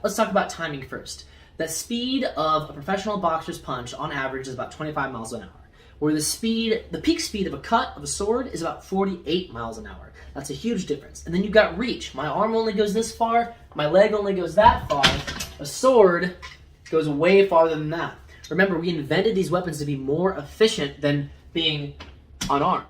let's talk about timing first. The speed of a professional boxer's punch on average is about 25 miles an hour, where the peak speed of a cut of a sword is about 48 miles an hour. That's a huge difference. And then you've got reach. My arm only goes this far, my leg only goes that far. A sword goes way farther than that. Remember, we invented these weapons to be more efficient than being unarmed.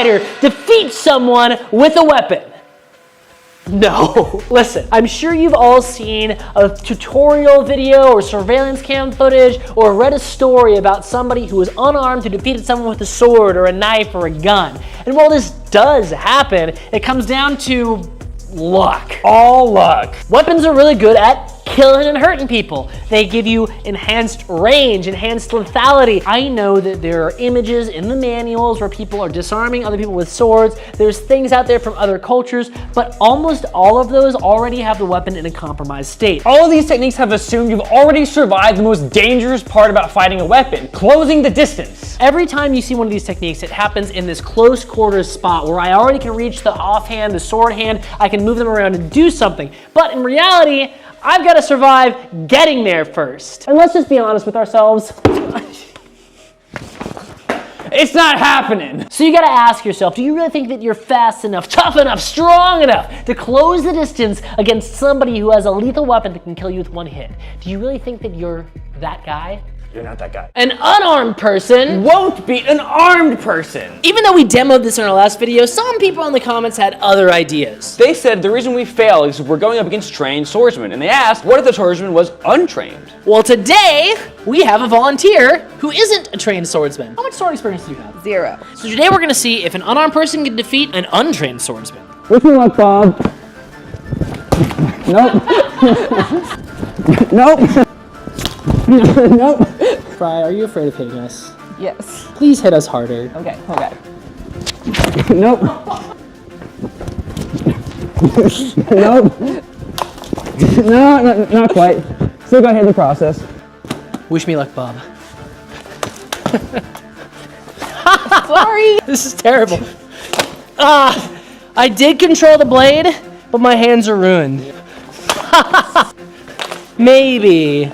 fighter defeat someone with a weapon? No. Listen, I'm sure you've all seen a tutorial video or surveillance cam footage or read a story about somebody who was unarmed who defeated someone with a sword or a knife or a gun. And while this does happen, it comes down to luck. All luck. Weapons are really good at killing and hurting people. They give you enhanced range, enhanced lethality. I know that there are images in the manuals where people are disarming other people with swords. There's things out there from other cultures, but almost all of those already have the weapon in a compromised state. All of these techniques have assumed you've already survived the most dangerous part about fighting a weapon, closing the distance. Every time you see one of these techniques, it happens in this close quarters spot where I already can reach the offhand, the sword hand, I can move them around and do something. But in reality, I've got to survive getting there first. And let's just be honest with ourselves. It's not happening. So you got to ask yourself, do you really think that you're fast enough, tough enough, strong enough to close the distance against somebody who has a lethal weapon that can kill you with one hit? Do you really think that you're that guy? You're not that guy. An unarmed person Won't beat an armed person. Even though we demoed this in our last video, some people in the comments had other ideas. They said the reason we fail is we're going up against trained swordsmen, and they asked what if the swordsman was untrained? Well, today we have a volunteer who isn't a trained swordsman. How much sword experience do you have? 0. So today we're gonna see if an unarmed person can defeat an untrained swordsman. Wish me luck, Bob. Nope. Nope. Nope. Fry, are you afraid of hitting us? Yes. Please hit us harder. Okay. Nope. Nope. No, not quite. Still got to hit the process. Wish me luck, Bob. Sorry. This is terrible. I did control the blade, but my hands are ruined. Maybe.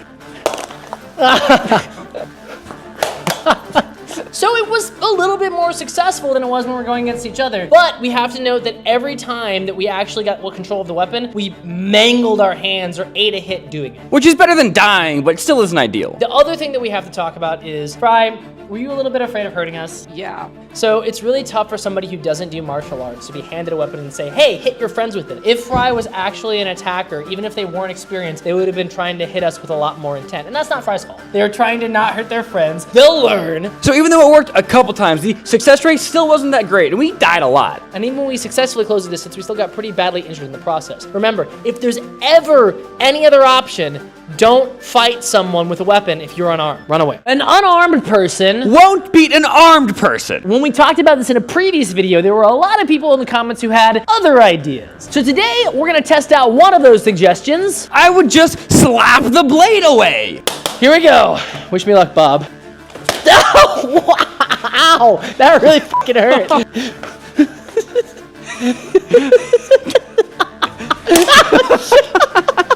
So it was a little bit more successful than it was when we were going against each other. But we have to note that every time that we actually got control of the weapon, we mangled our hands or ate a hit doing it. Which is better than dying, but still isn't ideal. The other thing that we have to talk about is, Fry, were you a little bit afraid of hurting us? Yeah. So it's really tough for somebody who doesn't do martial arts to be handed a weapon and say, hey, hit your friends with it. If Fry was actually an attacker, even if they weren't experienced, they would have been trying to hit us with a lot more intent. And that's not Fry's fault. They're trying to not hurt their friends. They'll learn. So even though it worked a couple times, the success rate still wasn't that great, and we died a lot. And even when we successfully closed the distance, we still got pretty badly injured in the process. Remember, if there's ever any other option, don't fight someone with a weapon if you're unarmed. Run away. An unarmed person Won't beat an armed person. When we talked about this in a previous video, there were a lot of people in the comments who had other ideas. So today, we're gonna test out one of those suggestions. I would just slap the blade away. Here we go. Wish me luck, Bob. Oh, wow! That really fucking hurt.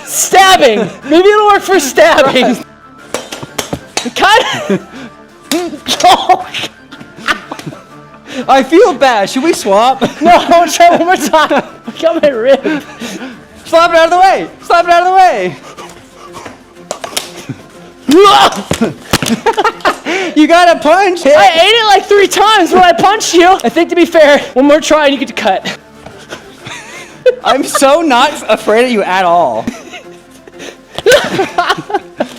Stabbing! Maybe it'll work for stabbing. Cut! I feel bad. Should we swap? No, I'll try one more time. I got my rib. Slap it out of the way. Slap it out of the way. You got a punch. I ate it like 3 times when I punched you. I think to be fair, one more try and you get to cut. I'm so not afraid of you at all.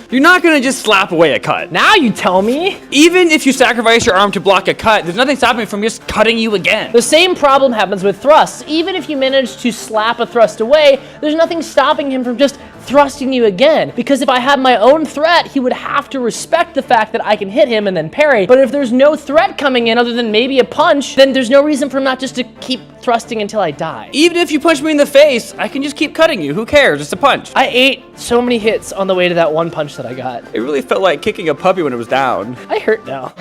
You're not gonna just slap away a cut. Now you tell me. Even if you sacrifice your arm to block a cut, there's nothing stopping me from just cutting you again. The same problem happens with thrusts. Even if you manage to slap a thrust away, there's nothing stopping him from just thrusting you again. Because if I had my own threat, he would have to respect the fact that I can hit him and then parry. But if there's no threat coming in other than maybe a punch, then there's no reason for him not just to keep thrusting until I die. Even if you punch me in the face, I can just keep cutting you. Who cares? It's a punch. I ate so many hits on the way to that one punch that I got. It really felt like kicking a puppy when it was down. I hurt now.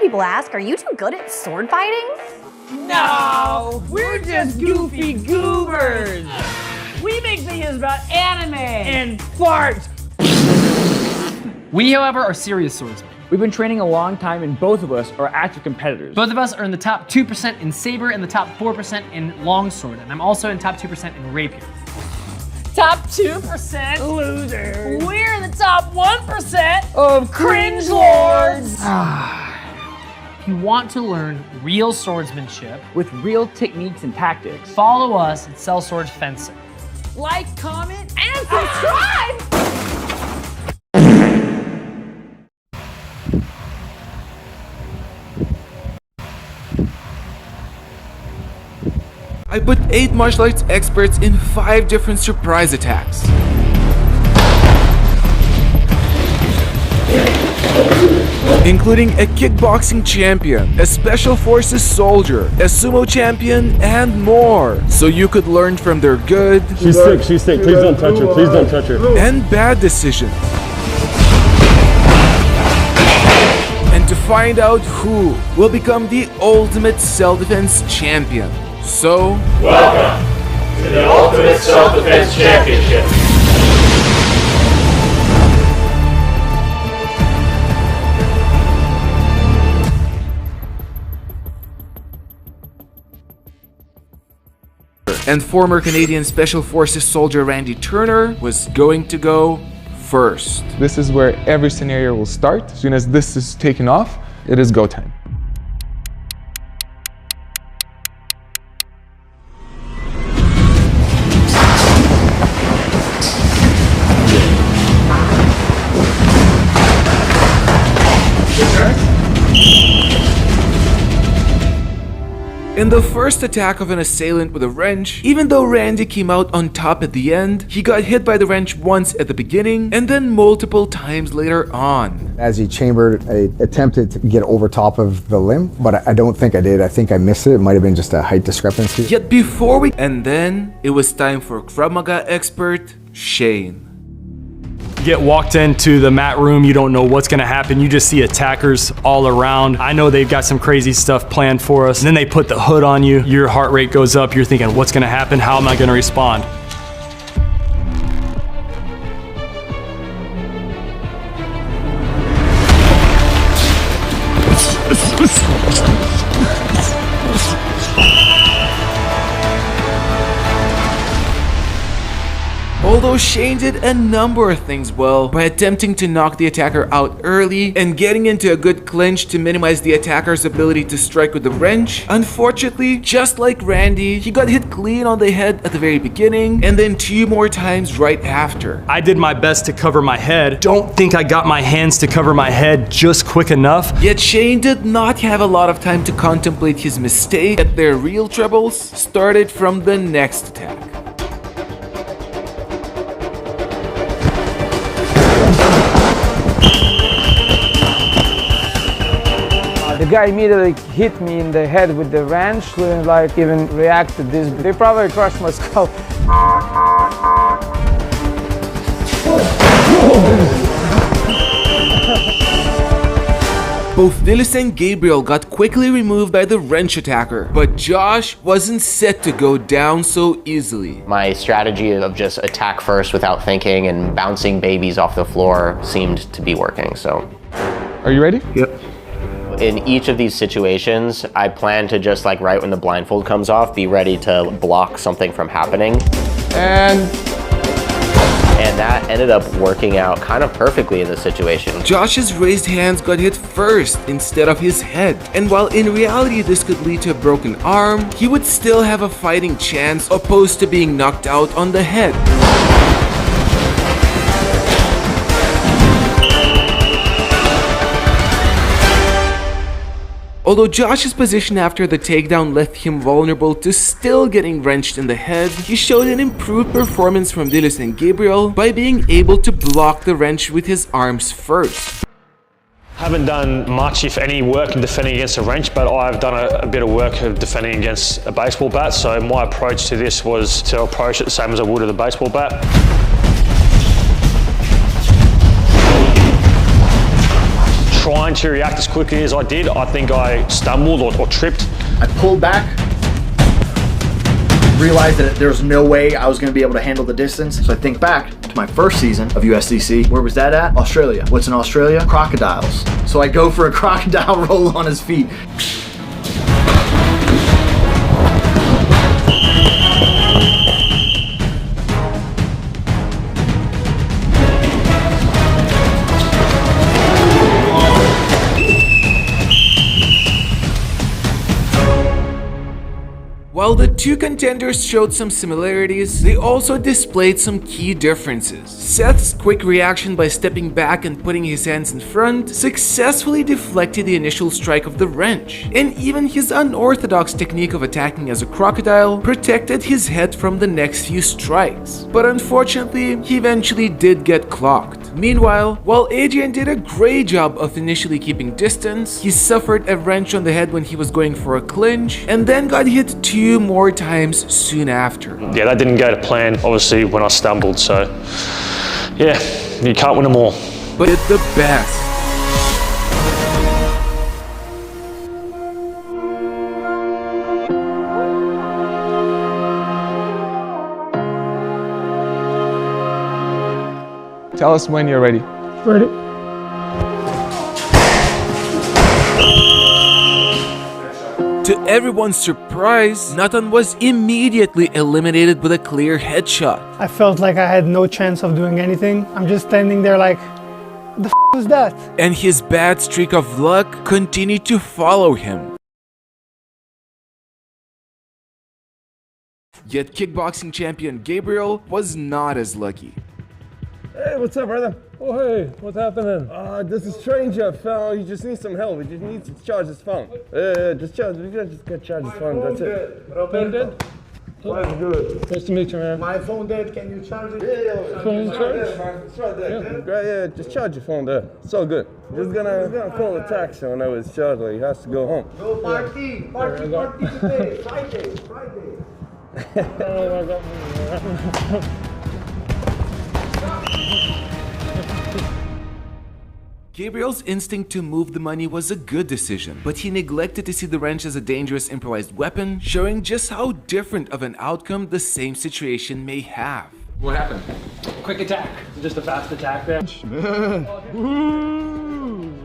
people ask, are you two good at sword fighting? No, we're just goofy goobers. We make videos about anime and farts. We, however, are serious swordsmen. We've been training a long time and both of us are active competitors. Both of us are in the top 2% in saber and the top 4% in longsword, and I'm also in top 2% in rapier. Top 2% losers. We're in the top 1% of cringe lords. If you want to learn real swordsmanship With real techniques and tactics. follow us at Cell Swords Fencing. Like, comment, and subscribe. I put 8 martial arts experts in 5 different surprise attacks. Including a kickboxing champion, a special forces soldier, a sumo champion, and more. So you could learn from their good She's sick, please don't touch her, please don't touch her. and bad decisions. And to find out who will become the ultimate self-defense champion. So, Welcome to the Ultimate Self-Defense Championship. and former Canadian Special Forces soldier Randy Turner was going to go first. This is where every scenario will start. As soon as this is taken off, it is go time. In the first attack of an assailant with a wrench, even though Randy came out on top at the end, he got hit by the wrench once at the beginning and then multiple times later on. As he chambered, I attempted to get over top of the limb, but I don't think I did. I think I missed it. It might have been just a height discrepancy. Yet before we... And then, it was time for Krav Maga expert, Shane. Get walked into the mat room, you don't know what's gonna happen. You just see attackers all around. I know they've got some crazy stuff planned for us. And then they put the hood on you. Your heart rate goes up. You're thinking, what's gonna happen? How am I gonna respond? Although Shane did a number of things well by attempting to knock the attacker out early and getting into a good clinch to minimize the attacker's ability to strike with the wrench, unfortunately, just like Randy, he got hit clean on the head at the very beginning and then 2 more times right after. I did my best to cover my head. Don't think I got my hands to cover my head just quick enough. Yet Shane did not have a lot of time to contemplate his mistake, and their real troubles started from the next attack. The guy immediately hit me in the head with the wrench, couldn't like even react to this. They probably crushed my skull. Both Dillis and Gabriel got quickly removed by the wrench attacker, but Josh wasn't set to go down so easily. My strategy of just attack first without thinking and bouncing babies off the floor seemed to be working, so. Are you ready? Yep. In each of these situations, I plan to just like right when the blindfold comes off, be ready to block something from happening. And that ended up working out kind of perfectly in this situation. Josh's raised hands got hit first instead of his head, and while in reality this could lead to a broken arm, he would still have a fighting chance opposed to being knocked out on the head. Although Josh's position after the takedown left him vulnerable to still getting wrenched in the head, he showed an improved performance from Dillis and Gabriel by being able to block the wrench with his arms first. Haven't done much, if any, work in defending against a wrench, but I've done a bit of work of defending against a baseball bat, so my approach to this was to approach it the same as I would with a baseball bat. trying to react as quickly as I did, I think I stumbled or tripped. I pulled back, realized that there was no way I was going to be able to handle the distance. So I think back to my first season of USDC. Where was that at? Australia. What's in Australia? Crocodiles. So I go for a crocodile roll on his feet. While the two contenders showed some similarities, they also displayed some key differences. Seth's quick reaction by stepping back and putting his hands in front successfully deflected the initial strike of the wrench, and even his unorthodox technique of attacking as a crocodile protected his head from the next few strikes. But unfortunately, he eventually did get clocked. Meanwhile, while Adrian did a great job of initially keeping distance, he suffered a wrench on the head when he was going for a clinch, and then got hit two more times soon after. Yeah, that didn't go to plan, obviously, when I stumbled, so yeah, you can't win them all. But it's the best. Tell us when you're ready. Ready? To everyone's surprise, Nathan was immediately eliminated with a clear headshot. I felt like I had no chance of doing anything. I'm just standing there like, what the f was that? And his bad streak of luck continued to follow him. Yet kickboxing champion Gabriel was not as lucky. Hey, what's up, brother? Oh, hey, what's happening? There's a stranger fell. He just needs some help. He just needs to charge his phone. Just charge. We gotta just get charge his phone. That's it. Phone dead? Mine's good. Nice to meet you, man. My phone dead. Can you charge it? Yeah. Phone charge? It's right there. Yeah, just charge your phone there. It's all good. Just gonna call a taxi whenever it's charged. Like, he has to go home. Go party today. Friday. Oh my God. Gabriel's instinct to move the money was a good decision, but he neglected to see the wrench as a dangerous improvised weapon, showing just how different of an outcome the same situation may have. What happened? Quick attack. Just a fast attack there.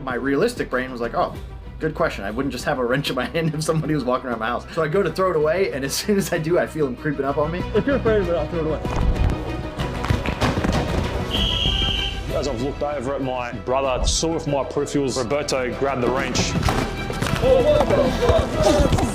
My realistic brain was like, oh, good question. I wouldn't just have a wrench in my hand if somebody was walking around my house. So I go to throw it away, and as soon as I do, I feel him creeping up on me. If you're afraid of it, I'll throw it away. As I've looked over at my brother, saw with my peripherals, Roberto grabbed the wrench. Oh, what the fuck?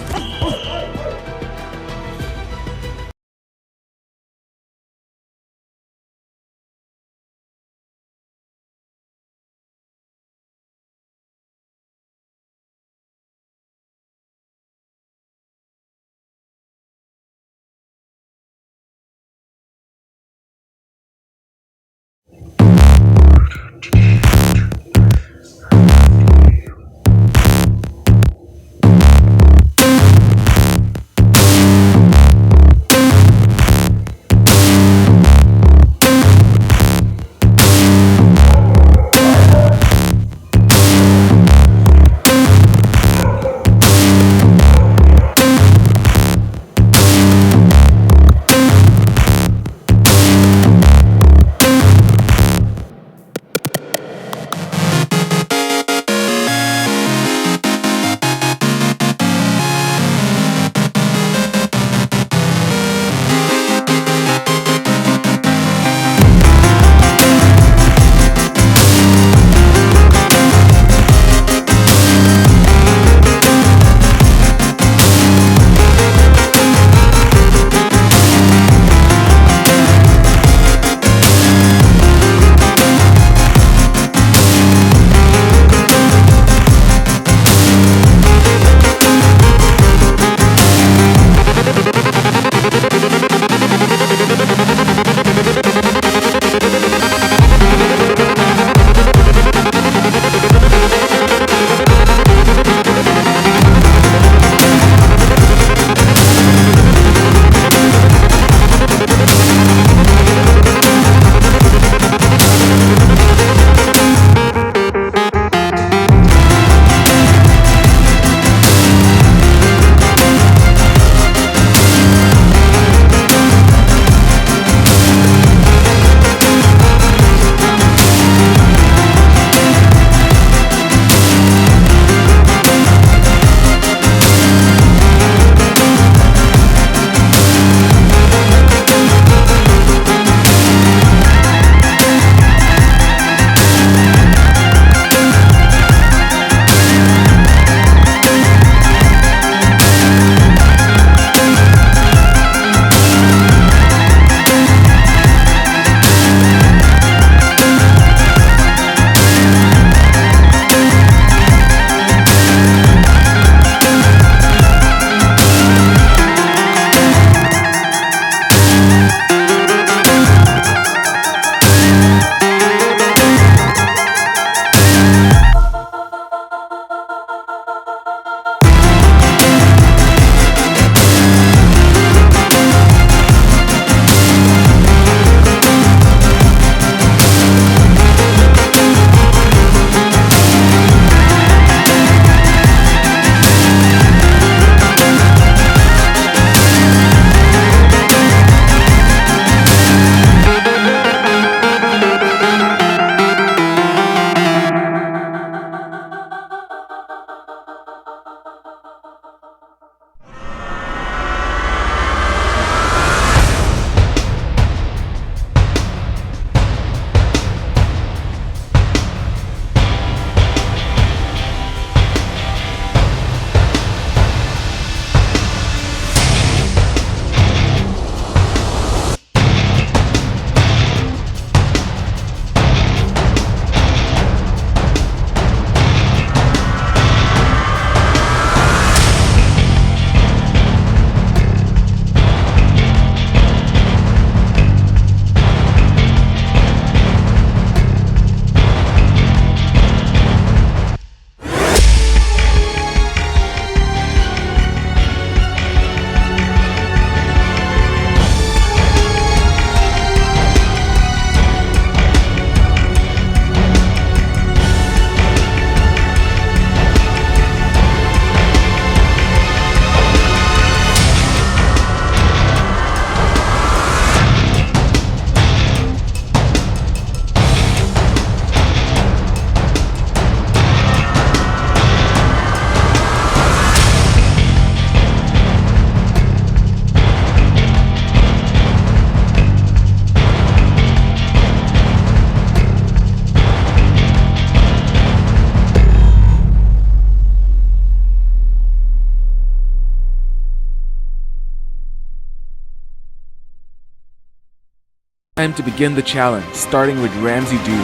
Time to begin the challenge, starting with Ramsey Dude.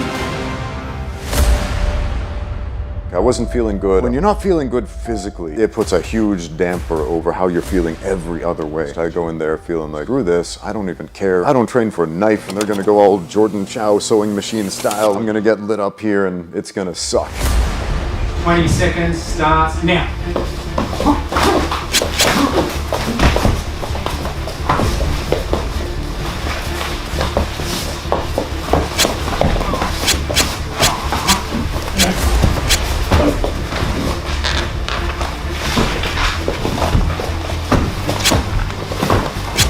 I wasn't feeling good. When you're not feeling good physically, it puts a huge damper over how you're feeling every other way. So I go in there feeling like, screw this, I don't even care. I don't train for a knife, and they're gonna go all Jordan Chow sewing machine style. I'm gonna get lit up here, and it's gonna suck. 20 seconds starts now.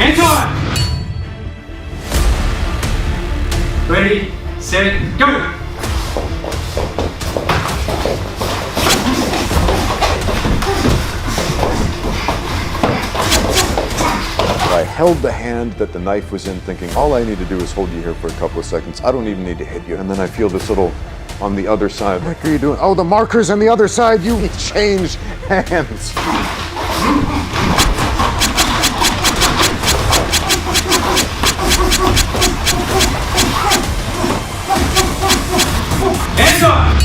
And time! Ready, set, go! I held the hand that the knife was in thinking, all I need to do is hold you here for a couple of seconds. I don't even need to hit you. And then I feel this little on the other side. What are you doing? Oh, the marker's on the other side. You changed hands. Hands on!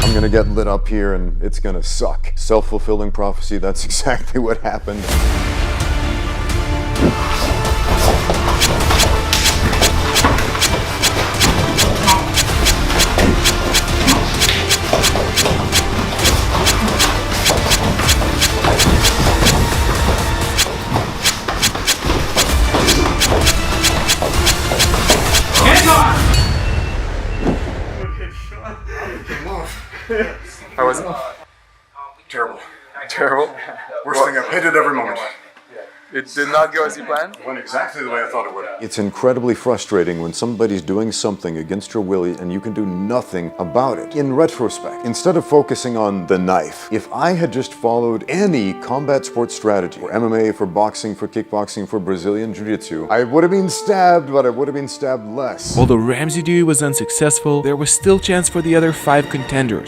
I'm gonna get lit up here and it's gonna suck. Self-fulfilling prophecy, that's exactly what happened. How was it? Terrible. Terrible? Worst thing I've hated every moment. It did not go as you planned? It went exactly the way I thought it would. It's incredibly frustrating when somebody's doing something against your will and you can do nothing about it. In retrospect, instead of focusing on the knife, if I had just followed any combat sports strategy, for MMA, for boxing, for kickboxing, for Brazilian Jiu-Jitsu, I would have been stabbed, but I would have been stabbed less. Although Ramsey Dude was unsuccessful, there was still chance for the other 5 contenders.